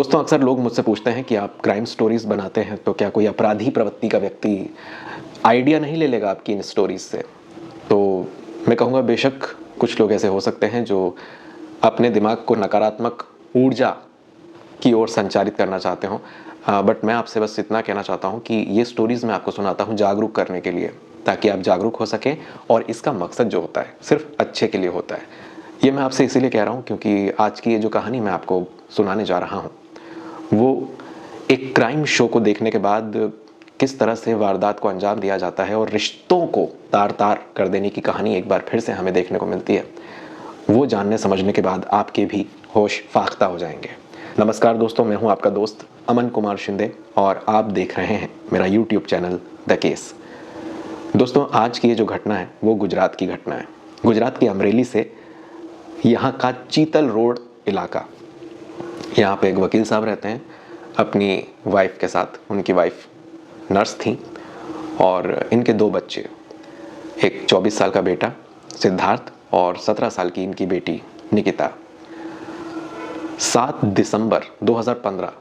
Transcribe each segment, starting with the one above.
दोस्तों, अक्सर लोग मुझसे पूछते हैं कि आप क्राइम स्टोरीज बनाते हैं तो क्या कोई अपराधी प्रवृत्ति का व्यक्ति आइडिया नहीं ले लेगा आपकी इन स्टोरीज से। तो मैं कहूँगा बेशक कुछ लोग ऐसे हो सकते हैं जो अपने दिमाग को नकारात्मक ऊर्जा की ओर संचारित करना चाहते हों, बट मैं आपसे बस इतना कहना चाहता हूँ कि ये स्टोरीज़ मैं आपको सुनाता हूँ जागरूक करने के लिए, ताकि आप जागरूक हो सकें। और इसका मकसद जो होता है सिर्फ अच्छे के लिए होता है। ये मैं आपसे इसीलिए कह रहा हूँ क्योंकि आज की ये जो कहानी मैं आपको सुनाने जा रहा हूँ वो एक क्राइम शो को देखने के बाद किस तरह से वारदात को अंजाम दिया जाता है और रिश्तों को तार तार कर देने की कहानी एक बार फिर से हमें देखने को मिलती है। वो जानने समझने के बाद आपके भी होश फाख्ता हो जाएंगे। नमस्कार दोस्तों, मैं हूं आपका दोस्त अमन कुमार शिंदे और आप देख रहे हैं मेरा यूट्यूब चैनल द केस। दोस्तों, आज की ये जो घटना है वो गुजरात की घटना है। गुजरात के अमरेली से यहाँ का चीतल रोड इलाका। यहाँ पे एक वकील साहब रहते हैं अपनी वाइफ के साथ। उनकी वाइफ नर्स थी और इनके दो बच्चे, एक 24 साल का बेटा सिद्धार्थ और 17 साल की इनकी बेटी निकिता। 7 दिसंबर 2015,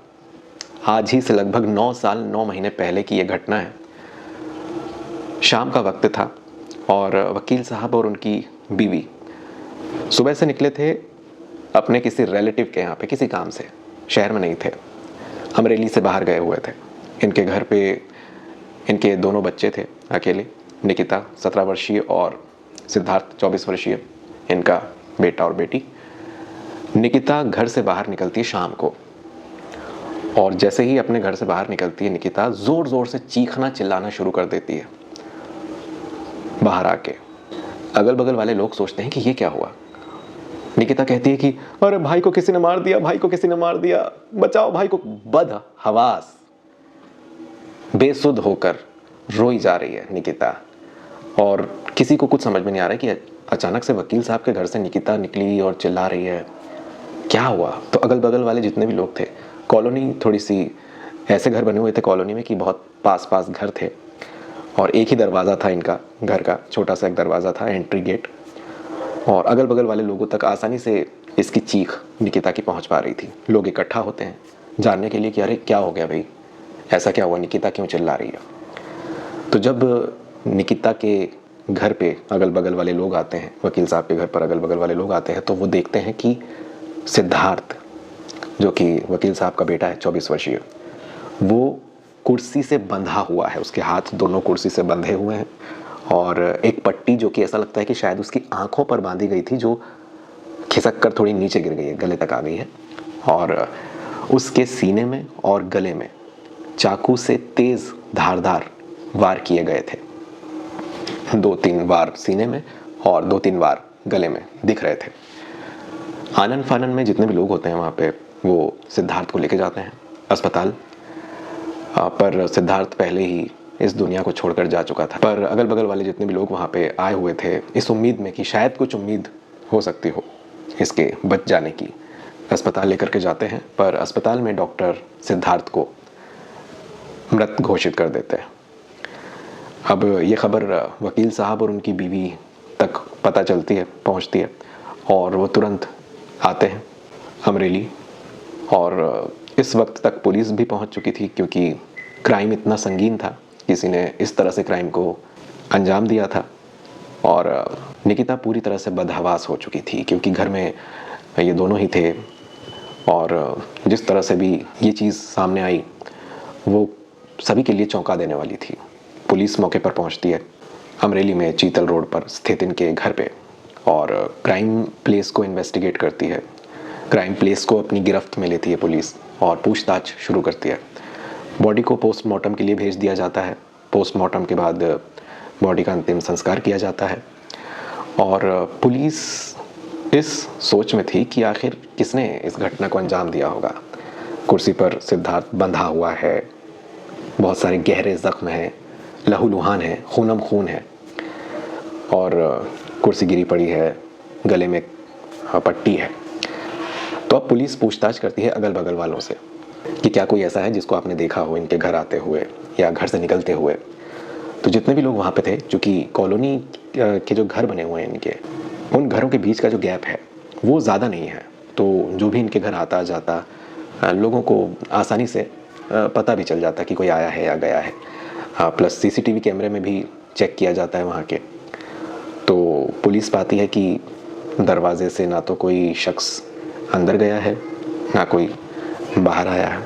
आज ही से लगभग 9 साल 9 महीने पहले की ये घटना है। शाम का वक्त था और वकील साहब और उनकी बीवी सुबह से निकले थे अपने किसी रिलेटिव के यहाँ पे किसी काम से। शहर में नहीं थे, अमरेली से बाहर गए हुए थे। इनके घर पे इनके दोनों बच्चे थे अकेले, निकिता 17 वर्षीय और सिद्धार्थ 24 वर्षीय, इनका बेटा और बेटी। निकिता घर से बाहर निकलती है शाम को, और जैसे ही अपने घर से बाहर निकलती है निकिता ज़ोर ज़ोर से चीखना चिल्लाना शुरू कर देती है। बाहर आके अगल बगल वाले लोग सोचते हैं कि ये क्या हुआ। निकिता कहती है कि अरे भाई को किसी ने मार दिया, भाई को किसी ने मार दिया, बचाओ भाई को। बदहवास बेसुध होकर रोई जा रही है निकिता, और किसी को कुछ समझ में नहीं आ रहा है कि अचानक से वकील साहब के घर से निकिता निकली और चिल्ला रही है, क्या हुआ। तो अगल बगल वाले जितने भी लोग थे, कॉलोनी थोड़ी सी ऐसे घर बने हुए थे कॉलोनी में कि बहुत पास पास घर थे और एक ही दरवाज़ा था इनका घर का, छोटा सा एक दरवाज़ा था, एंट्री गेट। और अगल बगल वाले लोगों तक आसानी से इसकी चीख निकिता की पहुंच पा रही थी। लोग इकट्ठा होते हैं जानने के लिए कि अरे क्या हो गया भाई, ऐसा क्या हुआ, निकिता क्यों चिल्ला रही है। तो जब निकिता के घर पे अगल बगल वाले लोग आते हैं, वकील साहब के घर पर अगल बगल वाले लोग आते हैं, तो वो देखते हैं कि सिद्धार्थ, जो कि वकील साहब का बेटा है 24 वर्षीय, वो कुर्सी से बंधा हुआ है। उसके हाथ दोनों कुर्सी से बंधे हुए हैं और एक पट्टी जो कि ऐसा लगता है कि शायद उसकी आंखों पर बांधी गई थी, जो खिसक कर थोड़ी नीचे गिर गई है, गले तक आ गई है। और उसके सीने में और गले में चाकू से तेज धारदार वार किए गए थे। 2-3 वार सीने में और 2-3 वार गले में दिख रहे थे। आनन फानन में जितने भी लोग होते हैं वहाँ पे, वो सिद्धार्थ को लेके जाते हैं अस्पताल। पर सिद्धार्थ पहले ही इस दुनिया को छोड़कर जा चुका था। पर अगल बगल वाले जितने भी लोग वहाँ पे आए हुए थे इस उम्मीद में कि शायद कुछ उम्मीद हो सकती हो इसके बच जाने की, अस्पताल लेकर के जाते हैं। पर अस्पताल में डॉक्टर सिद्धार्थ को मृत घोषित कर देते हैं। अब ये खबर वकील साहब और उनकी बीवी तक पता चलती है, पहुँचती है, और वो तुरंत आते हैं अमरेली। और इस वक्त तक पुलिस भी पहुंच चुकी थी क्योंकि क्राइम इतना संगीन था, किसी ने इस तरह से क्राइम को अंजाम दिया था। और निकिता पूरी तरह से बदहवास हो चुकी थी क्योंकि घर में ये दोनों ही थे, और जिस तरह से भी ये चीज़ सामने आई वो सभी के लिए चौंका देने वाली थी। पुलिस मौके पर पहुंचती है अमरेली में चीतल रोड पर स्थित इनके घर पे, और क्राइम प्लेस को इन्वेस्टिगेट करती है। क्राइम प्लेस को अपनी गिरफ्त में लेती है पुलिस और पूछताछ शुरू करती है। बॉडी को पोस्टमार्टम के लिए भेज दिया जाता है। पोस्टमार्टम के बाद बॉडी का अंतिम संस्कार किया जाता है। और पुलिस इस सोच में थी कि आखिर किसने इस घटना को अंजाम दिया होगा। कुर्सी पर सिद्धार्थ बंधा हुआ है, बहुत सारे गहरे जख्म हैं, लहूलुहान है, खूनम खून है, और कुर्सी गिरी पड़ी है, गले में पट्टी है। तो अब पुलिस पूछताछ करती है अगल बगल वालों से कि क्या कोई ऐसा है जिसको आपने देखा हो इनके घर आते हुए या घर से निकलते हुए। तो जितने भी लोग वहाँ पे थे, चूँकि कॉलोनी के जो घर बने हुए हैं इनके, उन घरों के बीच का जो गैप है वो ज़्यादा नहीं है, तो जो भी इनके घर आता जाता लोगों को आसानी से पता भी चल जाता है कि कोई आया है या गया है। हाँ, प्लस सीसीटीवी कैमरे में भी चेक किया जाता है वहाँ के। तो पुलिस पाती है कि दरवाजे से ना तो कोई शख्स अंदर गया है, ना कोई बाहर आया है।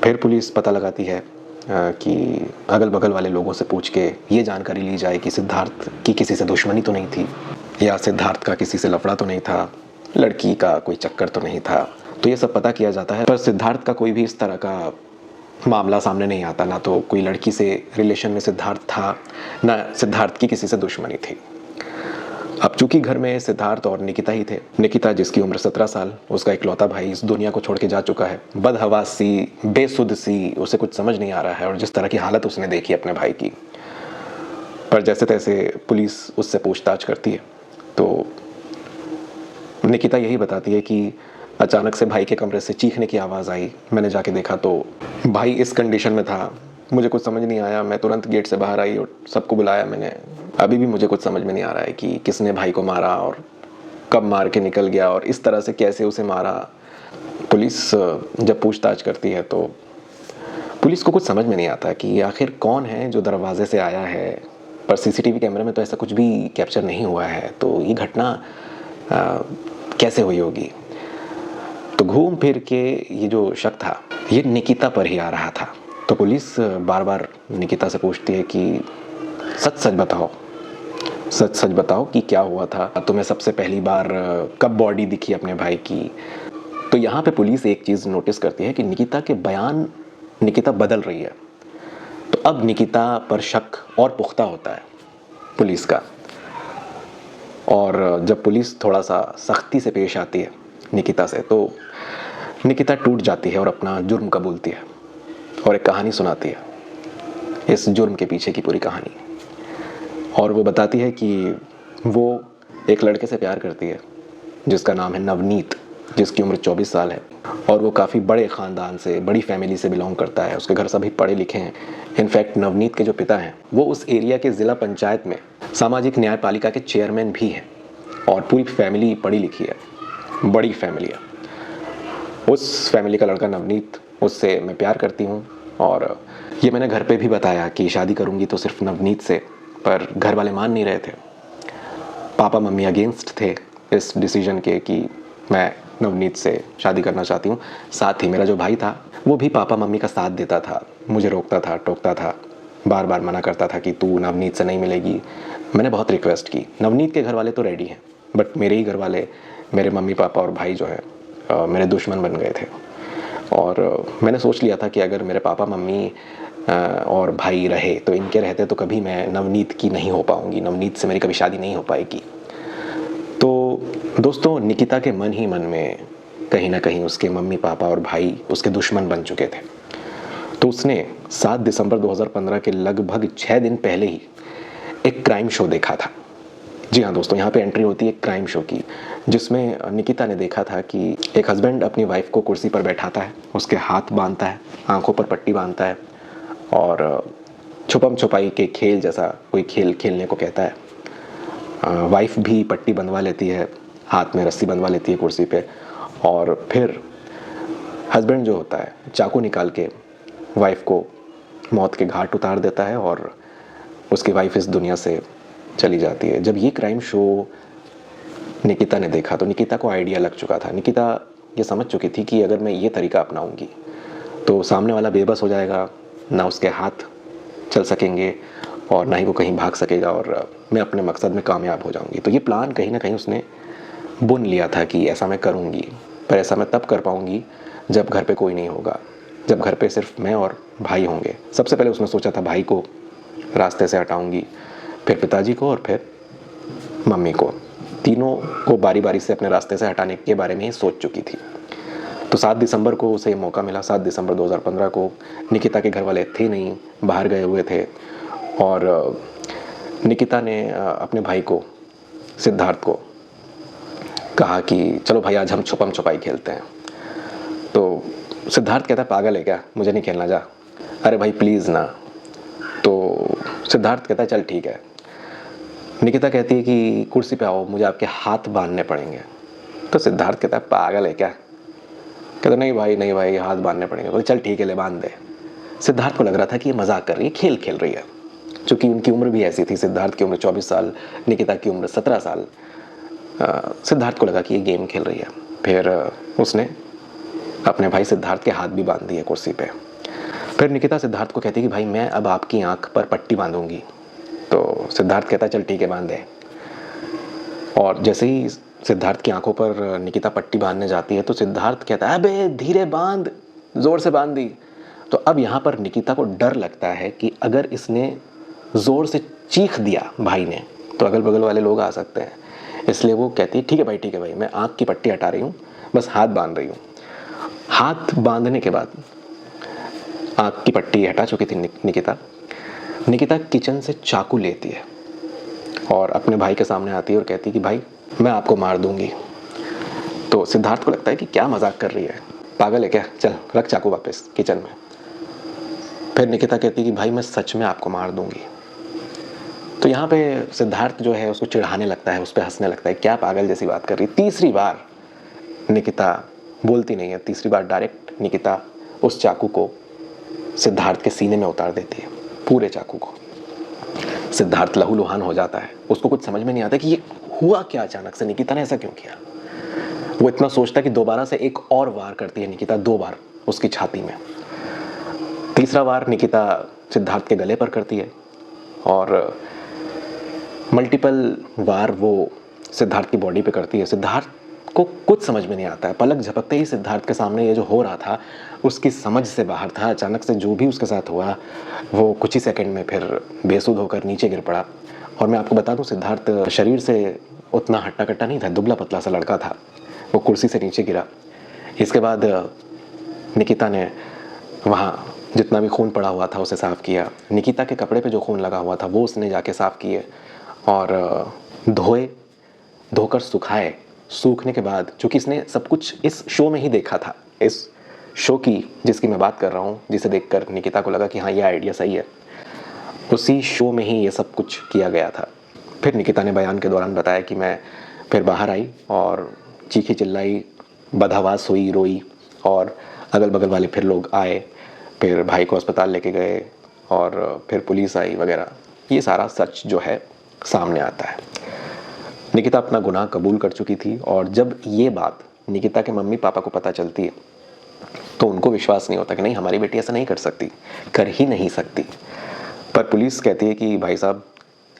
फिर पुलिस पता लगाती है कि अगल बगल वाले लोगों से पूछ के ये जानकारी ली जाए कि सिद्धार्थ की किसी से दुश्मनी तो नहीं थी, या सिद्धार्थ का किसी से लफड़ा तो नहीं था, लड़की का कोई चक्कर तो नहीं था। तो ये सब पता किया जाता है, पर सिद्धार्थ का कोई भी इस तरह का मामला सामने नहीं आता। ना तो कोई लड़की से रिलेशन में सिद्धार्थ था, ना सिद्धार्थ की किसी से दुश्मनी थी। अब चूंकि घर में सिद्धार्थ और निकिता ही थे, निकिता जिसकी उम्र 17 साल, उसका इकलौता भाई इस दुनिया को छोड़ के जा चुका है। बदहवास सी, बेसुध सी, उसे कुछ समझ नहीं आ रहा है, और जिस तरह की हालत उसने देखी अपने भाई की। पर जैसे तैसे पुलिस उससे पूछताछ करती है, तो निकिता यही बताती है कि अचानक से भाई के कमरे से चीखने की आवाज़ आई। मैंने जाके देखा तो भाई इस कंडीशन में था, मुझे कुछ समझ नहीं आया। मैं तुरंत गेट से बाहर आई और सबको बुलाया मैंने। अभी भी मुझे कुछ समझ में नहीं आ रहा है कि किसने भाई को मारा और कब मार के निकल गया और इस तरह से कैसे उसे मारा। पुलिस जब पूछताछ करती है तो पुलिस को कुछ समझ में नहीं आता कि आखिर कौन है जो दरवाजे से आया है। पर सीसीटीवी कैमरे में तो ऐसा कुछ भी कैप्चर नहीं हुआ है, तो ये घटना कैसे हुई होगी। तो घूम फिर के ये जो शक था ये निकिता पर ही आ रहा था। तो पुलिस बार बार निकिता से पूछती है कि सच सच बताओ, सच सच बताओ कि क्या हुआ था, तुम्हें सबसे पहली बार कब बॉडी दिखी अपने भाई की। तो यहाँ पे पुलिस एक चीज़ नोटिस करती है कि निकिता के बयान, निकिता बदल रही है। तो अब निकिता पर शक और पुख्ता होता है पुलिस का। और जब पुलिस थोड़ा सा सख्ती से पेश आती है निकिता से, तो निकिता टूट जाती है और अपना जुर्म कबूलती है और एक कहानी सुनाती है, इस जुर्म के पीछे की पूरी कहानी। और वो बताती है कि वो एक लड़के से प्यार करती है जिसका नाम है नवनीत, जिसकी उम्र 24 साल है, और वो काफ़ी बड़े ख़ानदान से, बड़ी फैमिली से बिलोंग करता है। उसके घर सभी पढ़े लिखे हैं। इनफैक्ट नवनीत के जो पिता हैं वो उस एरिया के ज़िला पंचायत में सामाजिक न्याय पालिका के चेयरमैन भी हैं, और पूरी फैमिली पढ़ी लिखी है, बड़ी फैमिली है। उस फैमिली का लड़का नवनीत, उससे मैं प्यार करती हूँ। और ये मैंने घर पे भी बताया कि शादी करूँगी तो सिर्फ नवनीत से, पर घर वाले मान नहीं रहे थे। पापा मम्मी अगेंस्ट थे इस डिसीजन के कि मैं नवनीत से शादी करना चाहती हूँ। साथ ही मेरा जो भाई था वो भी पापा मम्मी का साथ देता था, मुझे रोकता था, टोकता था, बार बार मना करता था कि तू नवनीत से नहीं मिलेगी। मैंने बहुत रिक्वेस्ट की। नवनीत के घर वाले तो रेडी हैं, बट मेरे ही घर वाले, मेरे मम्मी पापा और भाई जो है मेरे दुश्मन बन गए थे। और मैंने सोच लिया था कि अगर मेरे पापा मम्मी और भाई रहे तो इनके रहते तो कभी मैं नवनीत की नहीं हो पाऊँगी, नवनीत से मेरी कभी शादी नहीं हो पाएगी। तो दोस्तों, निकिता के मन ही मन में कहीं ना कहीं उसके मम्मी पापा और भाई उसके दुश्मन बन चुके थे। तो उसने 7 दिसंबर 2015 के लगभग 6 दिन पहले ही एक क्राइम शो देखा था। जी हाँ दोस्तों, यहाँ पे एंट्री होती है एक क्राइम शो की, जिसमें निकिता ने देखा था कि एक हस्बैंड अपनी वाइफ को कुर्सी पर बैठाता है, उसके हाथ बांधता है, आंखों पर पट्टी बांधता है, और छुपम छुपाई के खेल जैसा कोई खेल खेलने को कहता है। वाइफ भी पट्टी बंधवा लेती है, हाथ में रस्सी बंधवा लेती है कुर्सी पे, और फिर हस्बैंड जो होता है चाकू निकाल के वाइफ को मौत के घाट उतार देता है, और उसकी वाइफ इस दुनिया से चली जाती है। जब ये क्राइम शो निकिता ने देखा तो निकिता को आइडिया लग चुका था। निकिता ये समझ चुकी थी कि अगर मैं ये तरीका अपनाऊंगी तो सामने वाला बेबस हो जाएगा, ना उसके हाथ चल सकेंगे और ना ही वो कहीं भाग सकेगा, और मैं अपने मकसद में कामयाब हो जाऊंगी। तो ये प्लान कहीं ना कहीं उसने बुन लिया था कि ऐसा मैं करूंगी, पर ऐसा मैं तब कर पाऊंगी जब घर पे कोई नहीं होगा, जब घर पे सिर्फ मैं और भाई होंगे। सबसे पहले उसने सोचा था भाई को रास्ते से हटाऊंगी, फिर पिताजी को, और फिर मम्मी को। तीनों को बारी बारी से अपने रास्ते से हटाने के बारे में ही सोच चुकी थी। तो 7 दिसंबर को उसे ये मौका मिला। 7 दिसंबर 2015 को निकिता के घर वाले थे नहीं, बाहर गए हुए थे, और निकिता ने अपने भाई को, सिद्धार्थ को, कहा कि चलो भाई आज हम छुपम छुपाई खेलते हैं। तो सिद्धार्थ कहता है पागल है क्या, मुझे नहीं खेलना, जा। अरे भाई प्लीज़ ना। तो सिद्धार्थ कहता है चल ठीक है। निकिता कहती है कि कुर्सी पे आओ, मुझे आपके हाथ बांधने पड़ेंगे। तो सिद्धार्थ कहता है पागल है क्या, कहते नहीं भाई हाथ बांधने पड़ेंगे। बोले चल ठीक है ले बांध दे। सिद्धार्थ को लग रहा था कि ये मजाक कर रही है, खेल खेल रही है, क्योंकि उनकी उम्र भी ऐसी थी। सिद्धार्थ की उम्र 24 साल, निकिता की उम्र 17 साल। सिद्धार्थ को लगा कि ये गेम खेल रही है। फिर उसने अपने भाई सिद्धार्थ के हाथ भी बांध दिए कुर्सी पे। फिर निकिता सिद्धार्थ को कहती कि भाई मैं अब आपकी आंख पर पट्टी बांधूंगी। तो सिद्धार्थ कहता चल ठीक है बांध दे। और जैसे ही सिद्धार्थ की आंखों पर निकिता पट्टी बांधने जाती है तो सिद्धार्थ कहता है अबे धीरे बांध, जोर से बांध दी। तो अब यहाँ पर निकिता को डर लगता है कि अगर इसने जोर से चीख दिया भाई ने तो अगल बगल वाले लोग आ सकते हैं। इसलिए वो कहती है ठीक है भाई मैं आंख की पट्टी हटा रही हूँ, बस हाथ बांध रही हूँ। हाथ बांधने के बाद आंख की पट्टी हटा चुकी थी निकिता किचन से चाकू लेती है और अपने भाई के सामने आती है और कहती है कि भाई मैं आपको मार दूंगी। तो सिद्धार्थ को लगता है कि क्या मजाक कर रही है, पागल है क्या, चल रख चाकू वापस किचन में। फिर निकिता कहती है कि भाई मैं सच में आपको मार दूंगी। तो यहाँ पे सिद्धार्थ जो है उसको चिढ़ाने लगता है, उस पर हंसने लगता है, क्या पागल जैसी बात कर रही। तीसरी बार निकिता बोलती नहीं है, तीसरी बार डायरेक्ट निकिता उस चाकू को सिद्धार्थ के सीने में उतार देती है, पूरे चाकू को। सिद्धार्थ लहूलुहान हो जाता है, उसको कुछ समझ में नहीं आता कि ये हुआ क्या, अचानक से निकिता ने ऐसा क्यों किया। वो इतना सोचता कि दोबारा से एक और वार करती है निकिता, 2 बार उसकी छाती में। तीसरा वार निकिता सिद्धार्थ के गले पर करती है और मल्टीपल वार वो सिद्धार्थ की बॉडी पे करती है। सिद्धार्थ को कुछ समझ में नहीं आता है। पलक झपकते ही सिद्धार्थ के सामने ये जो हो रहा था उसकी समझ से बाहर था। अचानक से जो भी उसके साथ हुआ वो कुछ ही सेकंड में फिर बेसुध होकर नीचे गिर पड़ा। और मैं आपको बता दूं सिद्धार्थ शरीर से उतना हट्टा कट्टा नहीं था, दुबला पतला सा लड़का था। वो कुर्सी से नीचे गिरा। इसके बाद निकिता ने वहाँ जितना भी खून पड़ा हुआ था उसे साफ़ किया। निकिता के कपड़े पे जो खून लगा हुआ था वो उसने जाके साफ़ किए और धोकर सुखाए। सूखने के बाद, चूँकि इसने सब कुछ इस शो में ही देखा था, इस शो की जिसकी मैं बात कर रहा हूँ, जिसे देखकर निकिता को लगा कि हाँ ये आइडिया सही है, उसी शो में ही ये सब कुछ किया गया था। फिर निकिता ने बयान के दौरान बताया कि मैं फिर बाहर आई और चीखी चिल्लाई, बदहवास हुई, रोई और अगल बगल वाले फिर लोग आए, फिर भाई को अस्पताल लेके गए और फिर पुलिस आई वगैरह। ये सारा सच जो है सामने आता है। निकिता अपना गुनाह कबूल कर चुकी थी और जब ये बात निकिता के मम्मी पापा को पता चलती है तो उनको विश्वास नहीं होता कि नहीं हमारी बेटी ऐसा नहीं कर सकती, कर ही नहीं सकती। पर पुलिस कहती है कि भाई साहब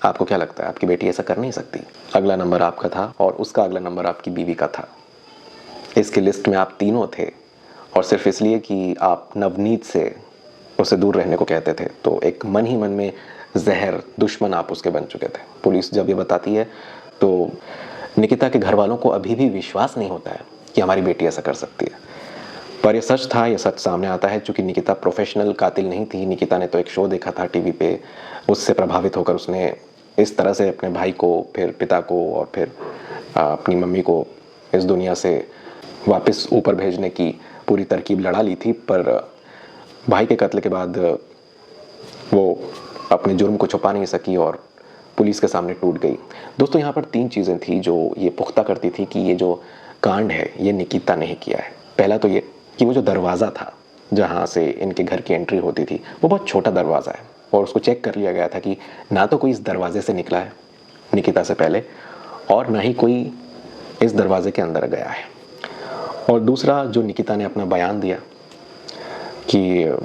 आपको क्या लगता है आपकी बेटी ऐसा कर नहीं सकती। अगला नंबर आपका था और उसका अगला नंबर आपकी बीवी का था। इसकी लिस्ट में आप तीनों थे और सिर्फ इसलिए कि आप नवनीत से उससे दूर रहने को कहते थे तो एक मन ही मन में जहर दुश्मन आप उसके बन चुके थे। पुलिस जब ये बताती है तो निकिता के घर वालों को अभी भी विश्वास नहीं होता है कि हमारी बेटी ऐसा कर सकती है। पर ये सच था, ये सच सामने आता है। चूँकि निकिता प्रोफेशनल कातिल नहीं थी, निकिता ने तो एक शो देखा था टीवी पे, उससे प्रभावित होकर उसने इस तरह से अपने भाई को, फिर पिता को और फिर अपनी मम्मी को इस दुनिया से वापस ऊपर भेजने की पूरी तरकीब लड़ा ली थी। पर भाई के कत्ल के बाद वो अपने जुर्म को छुपा नहीं सकी और पुलिस के सामने टूट गई। दोस्तों यहाँ पर 3 चीज़ें थी जो ये पुख्ता करती थी कि ये जो कांड है ये निकिता ने ही किया है। पहला तो ये कि वो जो दरवाज़ा था जहाँ से इनके घर की एंट्री होती थी वो बहुत छोटा दरवाज़ा है और उसको चेक कर लिया गया था कि ना तो कोई इस दरवाजे से निकला है निकिता से पहले और ना ही कोई इस दरवाजे के अंदर गया है। और दूसरा जो निकिता ने अपना बयान दिया कि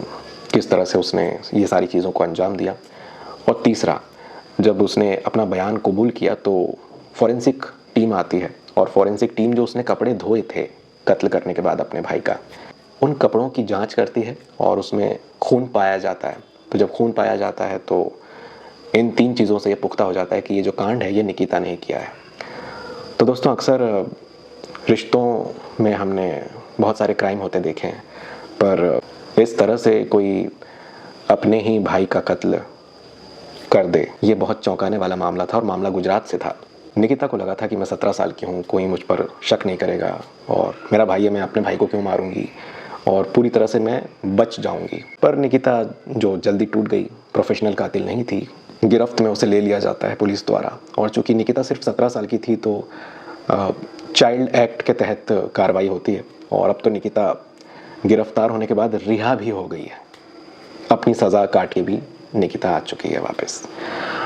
किस तरह से उसने ये सारी चीज़ों को अंजाम दिया। और तीसरा जब उसने अपना बयान कबूल किया तो फॉरेंसिक टीम आती है और फॉरेंसिक टीम जो उसने कपड़े धोए थे कत्ल करने के बाद अपने भाई का, उन कपड़ों की जांच करती है और उसमें खून पाया जाता है। तो जब खून पाया जाता है तो इन 3 चीज़ों से ये पुख्ता हो जाता है कि ये जो कांड है ये निकिता ने ही किया है। तो दोस्तों अक्सर रिश्तों में हमने बहुत सारे क्राइम होते देखे हैं पर इस तरह से कोई अपने ही भाई का कत्ल कर दे ये बहुत चौंकाने वाला मामला था और मामला गुजरात से था। निकिता को लगा था कि मैं 17 साल की हूँ, कोई मुझ पर शक नहीं करेगा और मेरा भाई है, मैं अपने भाई को क्यों मारूंगी और पूरी तरह से मैं बच जाऊंगी। पर निकिता जो जल्दी टूट गई, प्रोफेशनल कातिल नहीं थी, गिरफ्त में उसे ले लिया जाता है पुलिस द्वारा। और चूँकि निकिता सिर्फ 17 साल की थी तो चाइल्ड एक्ट के तहत कार्रवाई होती है और अब तो निकिता गिरफ्तार होने के बाद रिहा भी हो गई है। अपनी सज़ा काट के भी निकिता आ चुकी है वापस।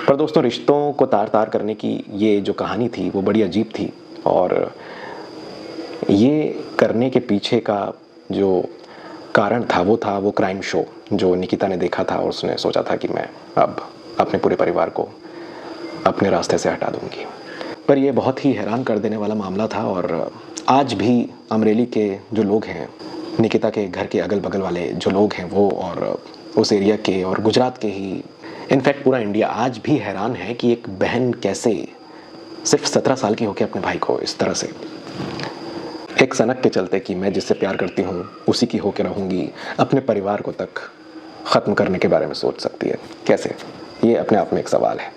पर दोस्तों, रिश्तों को तार तार करने की ये जो कहानी थी वो बड़ी अजीब थी, और ये करने के पीछे का जो कारण था वो क्राइम शो जो निकिता ने देखा था, और उसने सोचा था कि मैं अब अपने पूरे परिवार को अपने रास्ते से हटा दूंगी। पर यह बहुत ही हैरान कर देने वाला मामला था, और आज भी अमरेली के जो लोग हैं, निकिता के घर के अगल बगल वाले जो लोग हैं वो, और उस एरिया के और गुजरात के ही, इनफैक्ट पूरा इंडिया आज भी हैरान है कि एक बहन कैसे सिर्फ 17 साल की होकर अपने भाई को इस तरह से एक सनक के चलते कि मैं जिससे प्यार करती हूँ उसी की होकर रहूँगी, अपने परिवार को तक ख़त्म करने के बारे में सोच सकती है। कैसे? ये अपने आप में एक सवाल है।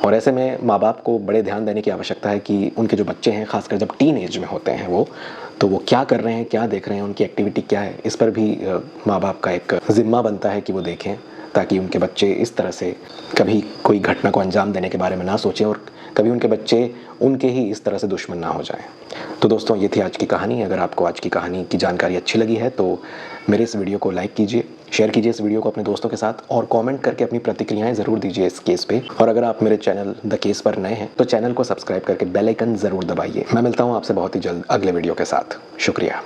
और ऐसे में माँ बाप को बड़े ध्यान देने की आवश्यकता है कि उनके जो बच्चे हैं, खासकर जब टीन एज में होते हैं वो क्या कर रहे हैं, क्या देख रहे हैं, उनकी एक्टिविटी क्या है, इस पर भी माँ बाप का एक ज़िम्मा बनता है कि वो देखें, ताकि उनके बच्चे इस तरह से कभी कोई घटना को अंजाम देने के बारे में ना सोचें, और कभी उनके बच्चे उनके ही इस तरह से दुश्मन ना हो जाएं। तो दोस्तों, ये थी आज की कहानी। अगर आपको आज की कहानी की जानकारी अच्छी लगी है तो मेरे इस वीडियो को लाइक कीजिए, शेयर कीजिए इस वीडियो को अपने दोस्तों के साथ, और कमेंट करके अपनी प्रतिक्रियाएं ज़रूर दीजिए इस केस पे। और अगर आप मेरे चैनल द केस पर नए हैं तो चैनल को सब्सक्राइब करके बेल आइकन ज़रूर दबाइए। मैं मिलता हूँ आपसे बहुत ही जल्द अगले वीडियो के साथ। शुक्रिया।